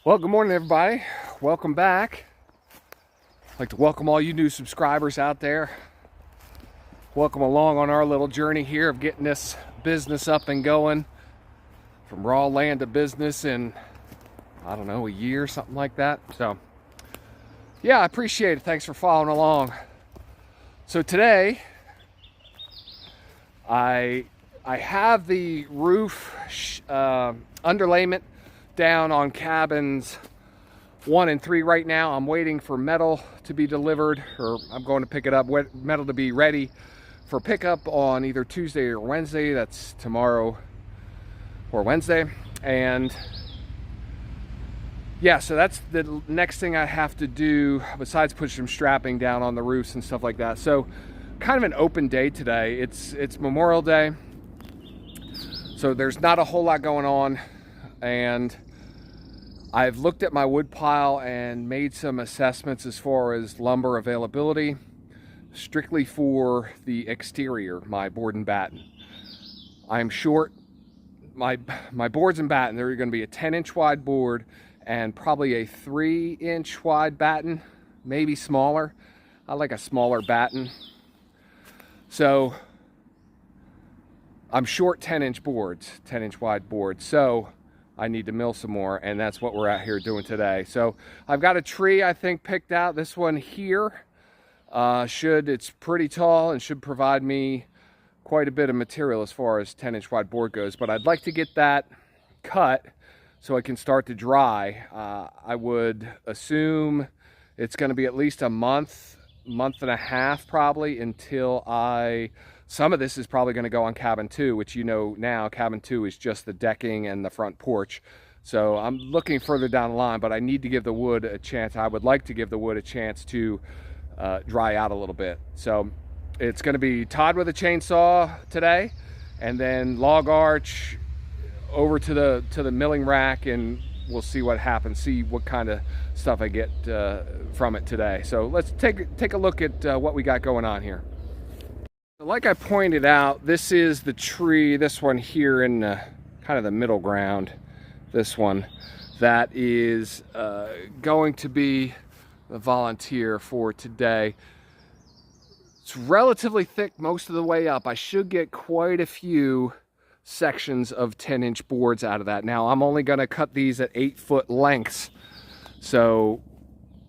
Well, good morning, everybody. Welcome back. I'd like to welcome all you new subscribers out there. Welcome along on our little journey here of getting this business up and going from raw land to business in, I don't know, a year, something like that. So, yeah, I appreciate it. Thanks for following along. So today, I have the roof underlayment down on cabins 1 and 3 right now. I'm waiting for metal to be delivered, or I'm going to pick it up, metal to be ready for pickup on either Tuesday or Wednesday. That's tomorrow or Wednesday. And yeah, so that's the next thing I have to do besides put some strapping down on the roofs and stuff like that. So kind of an open day today. It's Memorial Day, so there's not a whole lot going on, and I've looked at my wood pile and made some assessments as far as lumber availability, strictly for the exterior, my board and batten. I'm short my boards and batten. They're going to be a 10-inch wide board and probably a 3-inch wide batten, maybe smaller. I like a smaller batten. So I'm short 10-inch boards, 10-inch wide boards. So I need to mill some more, and that's what we're out here doing today. So I've got a tree, I think, picked out. This one here, it's pretty tall and should provide me quite a bit of material as far as 10-inch wide board goes. But I'd like to get that cut so I can start to dry. I would assume it's going to be at least a month and a half probably until some of this is probably going to go on cabin 2, which, you know, now cabin 2 is just the decking and the front porch. So I'm looking further down the line, but I need to give the wood a chance. I would like to give the wood a chance to dry out a little bit. So it's going to be Todd with a chainsaw today, and then log arch over to the milling rack, and we'll see what happens, see what kind of stuff I get from it today. So let's take a look at what we got going on here. Like I pointed out, this is the tree, this one here in kind of the middle ground, this one, that is going to be the volunteer for today. It's relatively thick most of the way up. I should get quite a few sections of 10-inch boards out of that. Now, I'm only going to cut these at 8-foot lengths, so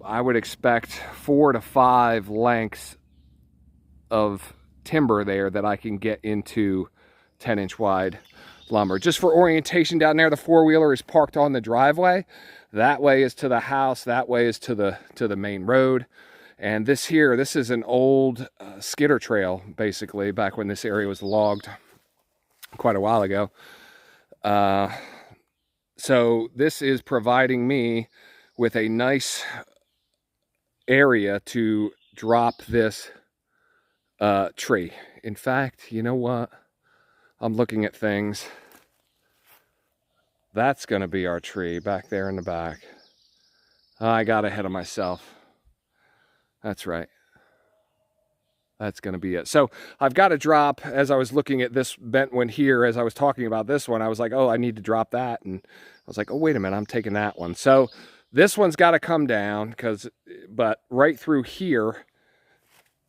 I would expect 4 to 5 lengths of timber there that I can get into 10-inch wide lumber. Just for orientation, down there the four-wheeler is parked on the driveway. That way is to the house, that way is to the main road. And this is an old skidder trail, basically, back when this area was logged quite a while ago. So this is providing me with a nice area to drop this tree. In fact, you know what? I'm looking at things. That's going to be our tree back there in the back. I got ahead of myself. That's right. That's going to be it. So I've got to drop, as I was looking at this bent one here, as I was talking about this one, I was like, oh, I need to drop that. And I was like, oh, wait a minute, I'm taking that one. So this one's got to come down, but right through here,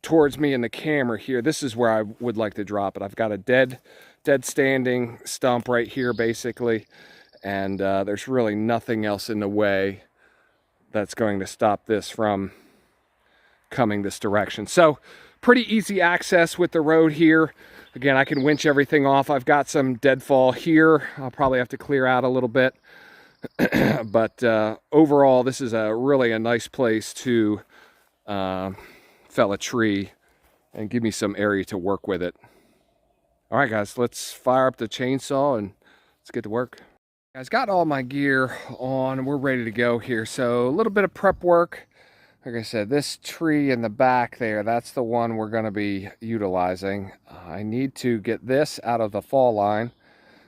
towards me in the camera here, this is where I would like to drop it. I've got a dead standing stump right here, basically. And there's really nothing else in the way that's going to stop this from coming this direction. So pretty easy access with the road here. Again, I can winch everything off. I've got some deadfall here. I'll probably have to clear out a little bit. But overall, this is really a nice place to fell a tree and give me some area to work with it. All right, guys, let's fire up the chainsaw and let's get to work. Guys, got all my gear on. We're ready to go here. So a little bit of prep work. Like I said, this tree in the back there, that's the one we're going to be utilizing. I need to get this out of the fall line.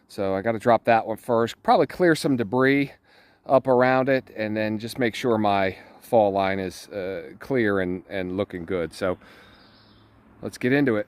So I got to drop that one first. Probably clear some debris up around it, and then just make sure my fall line is clear and looking good. So let's get into it.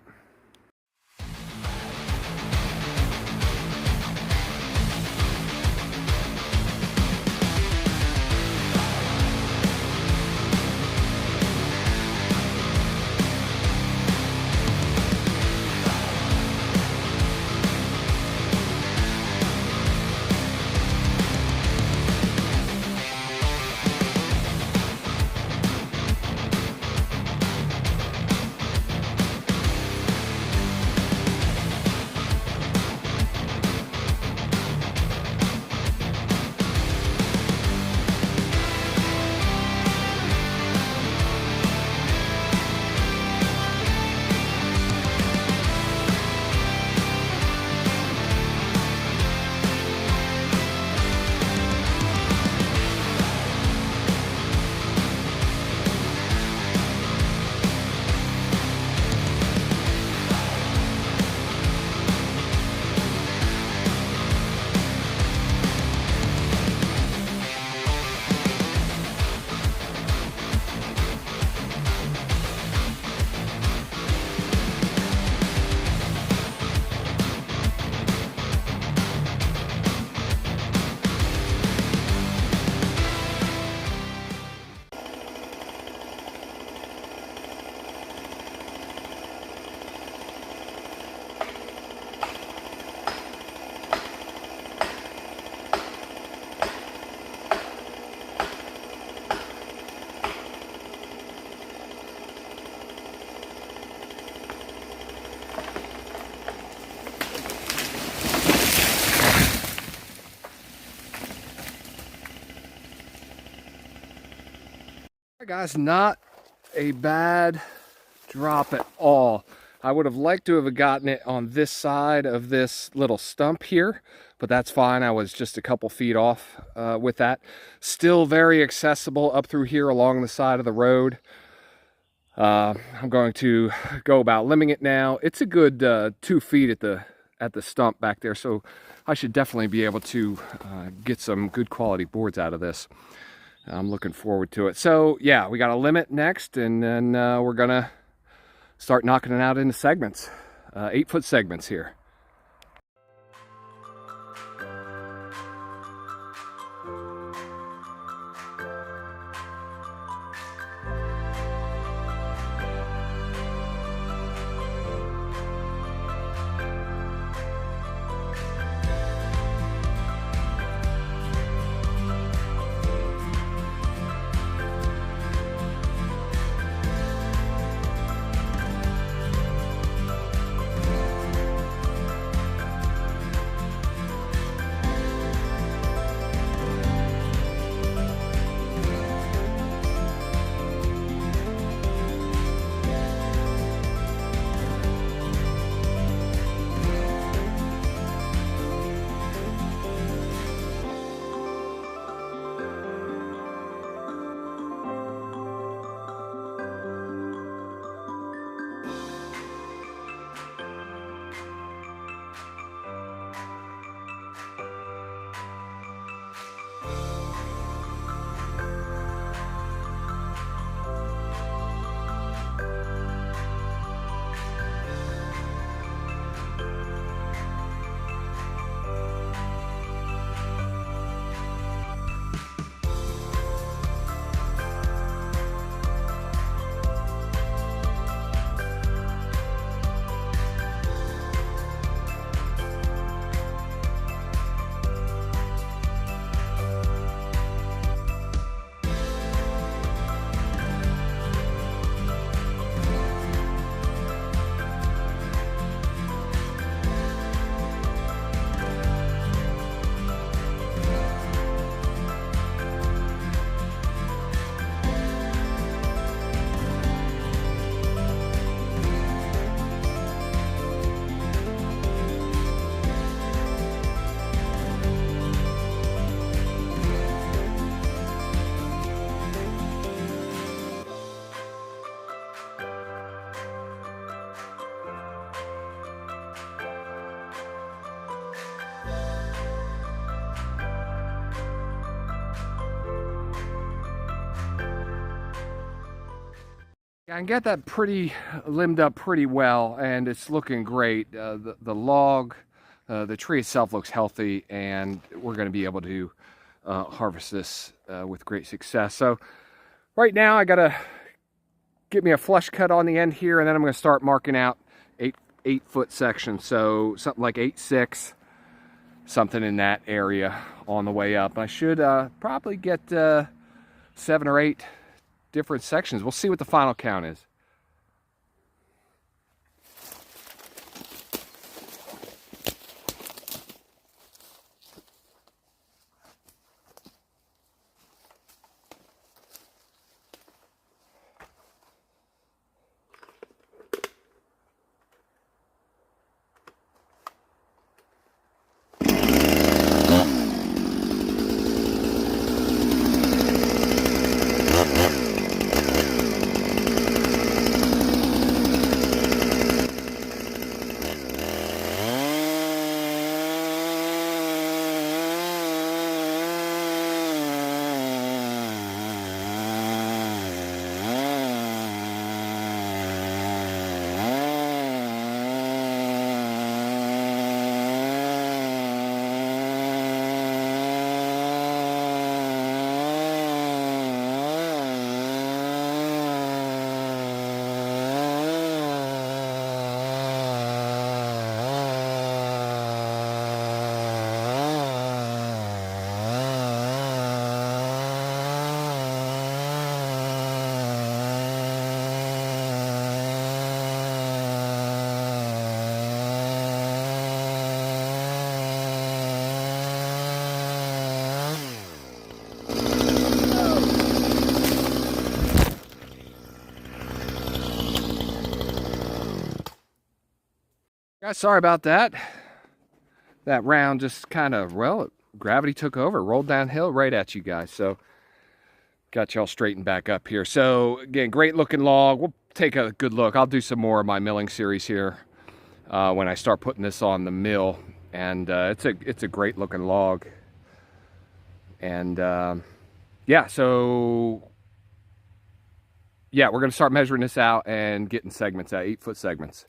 Guys, not a bad drop at all. I would have liked to have gotten it on this side of this little stump here, but that's fine. I was just a couple feet off with that. Still very accessible up through here along the side of the road. I'm going to go about limbing it now. It's a good 2 feet at the stump back there, so I should definitely be able to get some good quality boards out of this. I'm looking forward to it. So yeah, we got a limit next, and then we're gonna start knocking it out into segments, 8-foot segments here. I can get that pretty limbed up pretty well, and it's looking great. The log, the tree itself looks healthy, and we're going to be able to harvest this with great success. So right now I got to get me a flush cut on the end here, and then I'm going to start marking out 8-foot sections. So something like 8-6, something in that area on the way up. I should probably get 7 or 8 different sections. We'll see what the final count is. right, sorry about that. That round just kind of, well, gravity took over, rolled downhill right at you guys. So got y'all straightened back up here. So again, great looking log. We'll take a good look. I'll do some more of my milling series here when I start putting this on the mill. And it's a great looking log. And yeah, so yeah, we're gonna start measuring this out and getting segments out, 8-foot segments.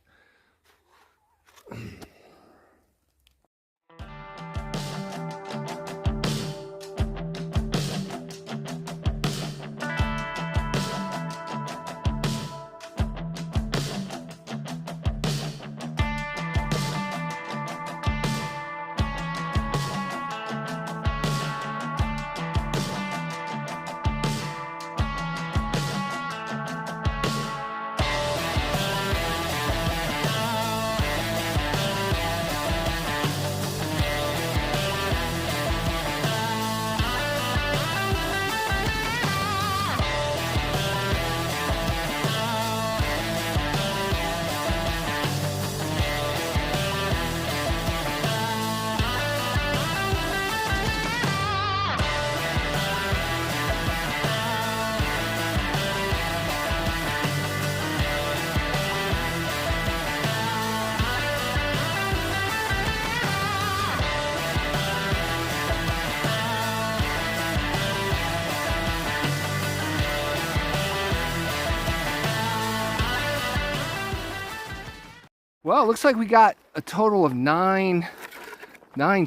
Well, it looks like we got a total of nine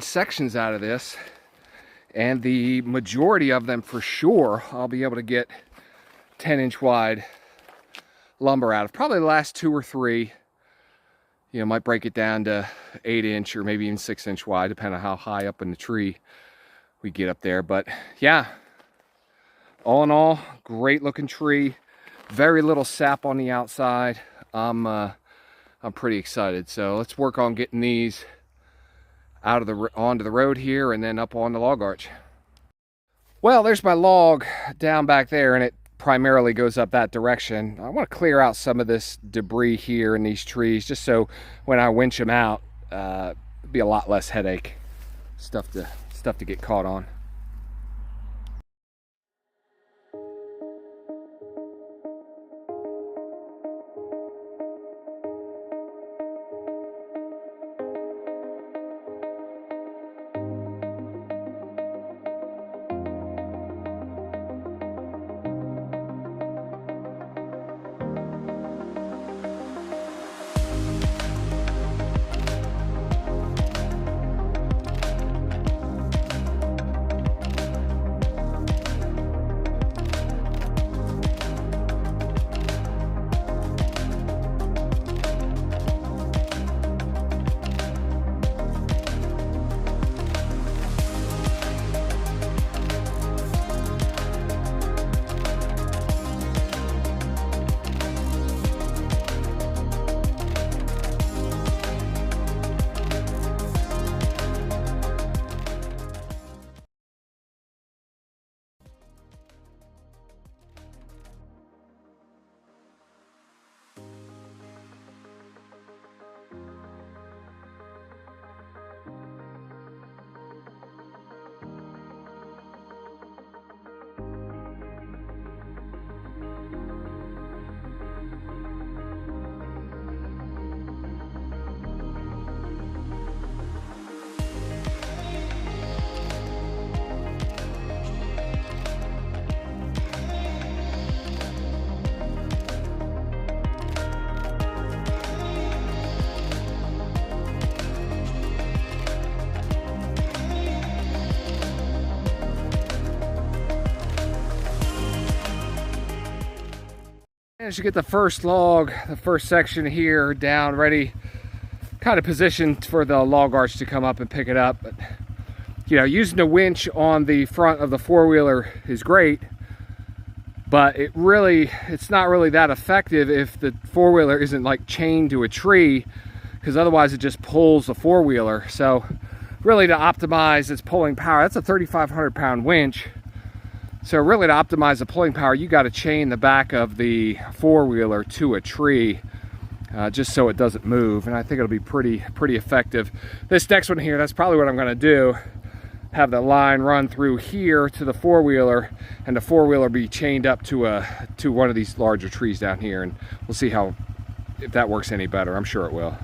sections out of this, and the majority of them for sure I'll be able to get 10-inch wide lumber out of. Probably the last 2 or 3, you know, might break it down to 8-inch or maybe even 6-inch wide, depending on how high up in the tree we get up there. But yeah, all in all, great looking tree. Very little sap on the outside. I'm pretty excited. So let's work on getting these out of onto the road here and then up on the log arch. Well, there's my log down back there, and it primarily goes up that direction. I want to clear out some of this debris here in these trees, just so when I winch them out, it'll be a lot less headache. Stuff to get caught on. Managed to get the first log, the first section here down, ready, kind of positioned for the log arch to come up and pick it up. But you know, using the winch on the front of the four-wheeler is great, but it's not really that effective if the four-wheeler isn't like chained to a tree, because otherwise it just pulls the four-wheeler. So really, to optimize its pulling power, that's a 3,500 pound winch. So really, to optimize the pulling power, you got to chain the back of the four-wheeler to a tree. just so it doesn't move, and I think it'll be pretty effective. This next one here, that's probably what I'm going to do. Have the line run through here to the four-wheeler, and the four-wheeler be chained up to one of these larger trees down here, and we'll see if that works any better. I'm sure it will.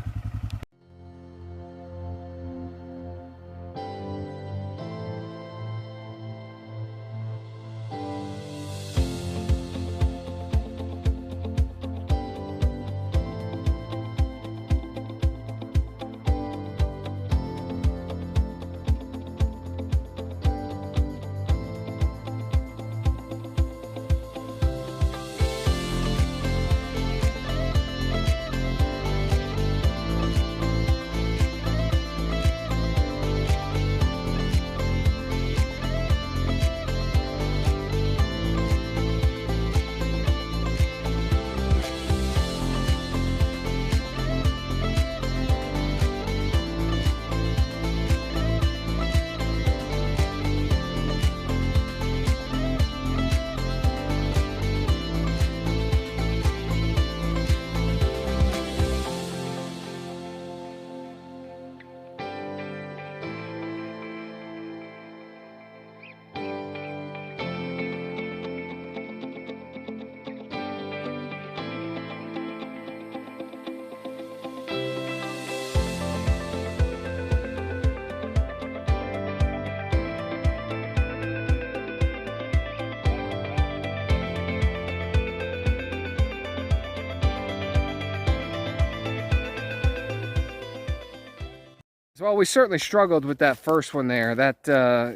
Well, we certainly struggled with that first one there. That,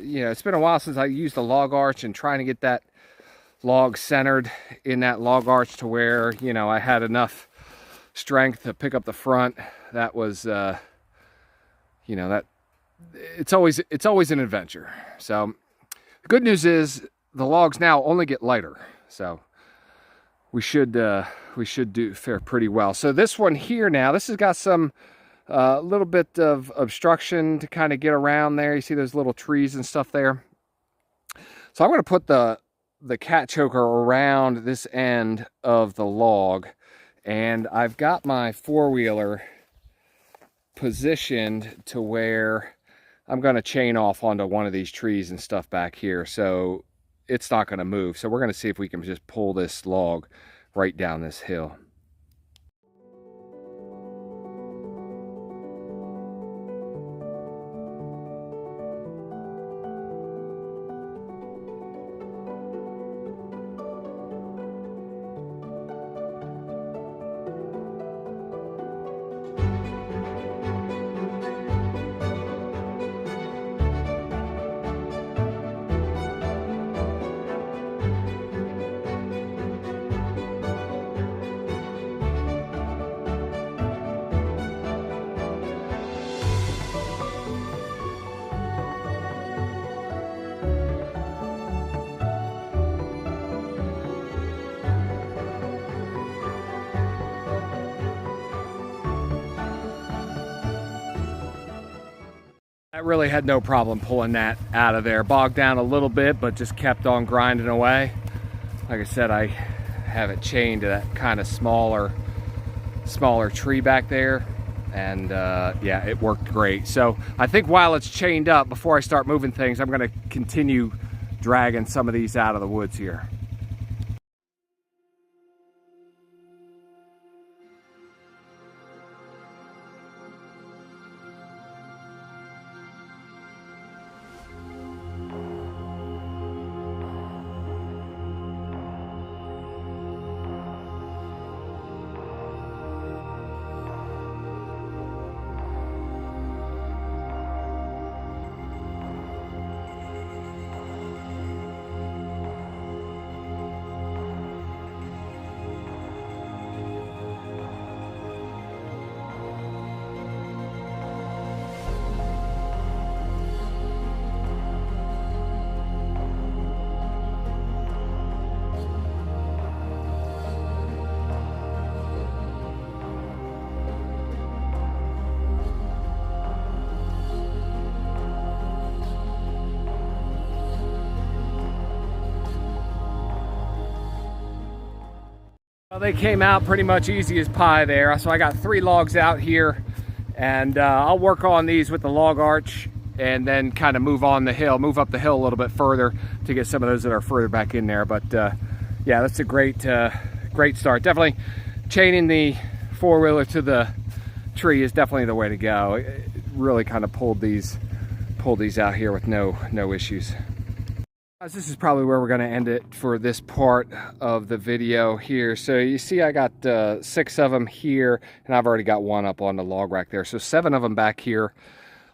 you know, it's been a while since I used a log arch, and trying to get that log centered in that log arch to where, you know, I had enough strength to pick up the front. That was, you know, it's always an adventure. So the good news is the logs now only get lighter. So we should fare pretty well. So this one here now, this has got some a little bit of obstruction to kind of get around there. You see those little trees and stuff there. So I'm going to put the cat choker around this end of the log, and I've got my four-wheeler positioned to where I'm going to chain off onto one of these trees and stuff back here, so it's not going to move. So we're going to see if we can just pull this log right down this hill. I really had no problem pulling that out of there. Bogged down a little bit, but just kept on grinding away. Like I said, I have it chained to that kind of smaller tree back there, and yeah, it worked great. So I think while it's chained up, before I start moving things, I'm going to continue dragging some of these out of the woods here. Well, they came out pretty much easy as pie there. So I got 3 logs out here, and I'll work on these with the log arch and then kind of move up the hill a little bit further to get some of those that are further back in there. But yeah, that's a great start. Definitely chaining the 4-wheeler to the tree is definitely the way to go. It really kind of pulled these out here with no issues. Guys, this is probably where we're going to end it for this part of the video here. So you see I got 6 of them here, and I've already got 1 up on the log rack there. So 7 of them back here.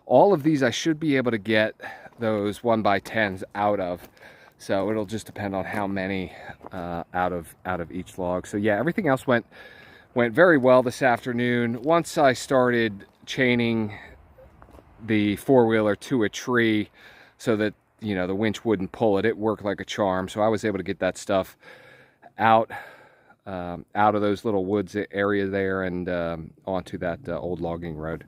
All of these I should be able to get those 1x10s out of. So it'll just depend on how many out of each log. So yeah, everything else went very well this afternoon. Once I started chaining the 4-wheeler to a tree so that, you know, the winch wouldn't pull it, it worked like a charm. So I was able to get that stuff out of those little woods area there and onto that old logging road.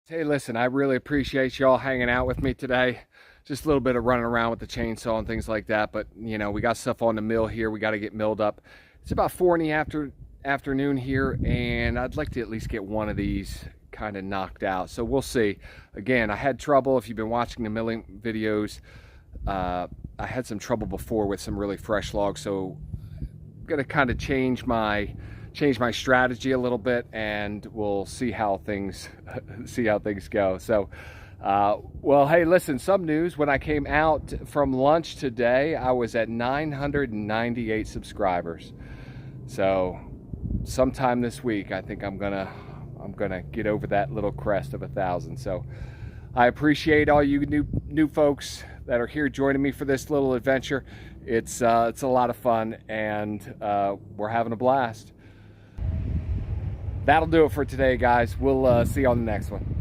Hey, listen, I really appreciate y'all hanging out with me today. Just a little bit of running around with the chainsaw and things like that. But, you know, we got stuff on the mill here. We got to get milled up. It's about 4 in the afternoon here, and I'd like to at least get one of these kind of knocked out. So we'll see. Again, I had trouble. If you've been watching the milling videos, I had some trouble before with some really fresh logs. So I'm going to kind of change my strategy a little bit, and we'll see how things go. So well, hey, listen, some news. When I came out from lunch today, I was at 998 subscribers. So sometime this week, I think I'm gonna get over that little crest of 1,000. So I appreciate all you new folks that are here joining me for this little adventure. It's a lot of fun, and we're having a blast. That'll do it for today, guys. We'll see you on the next one.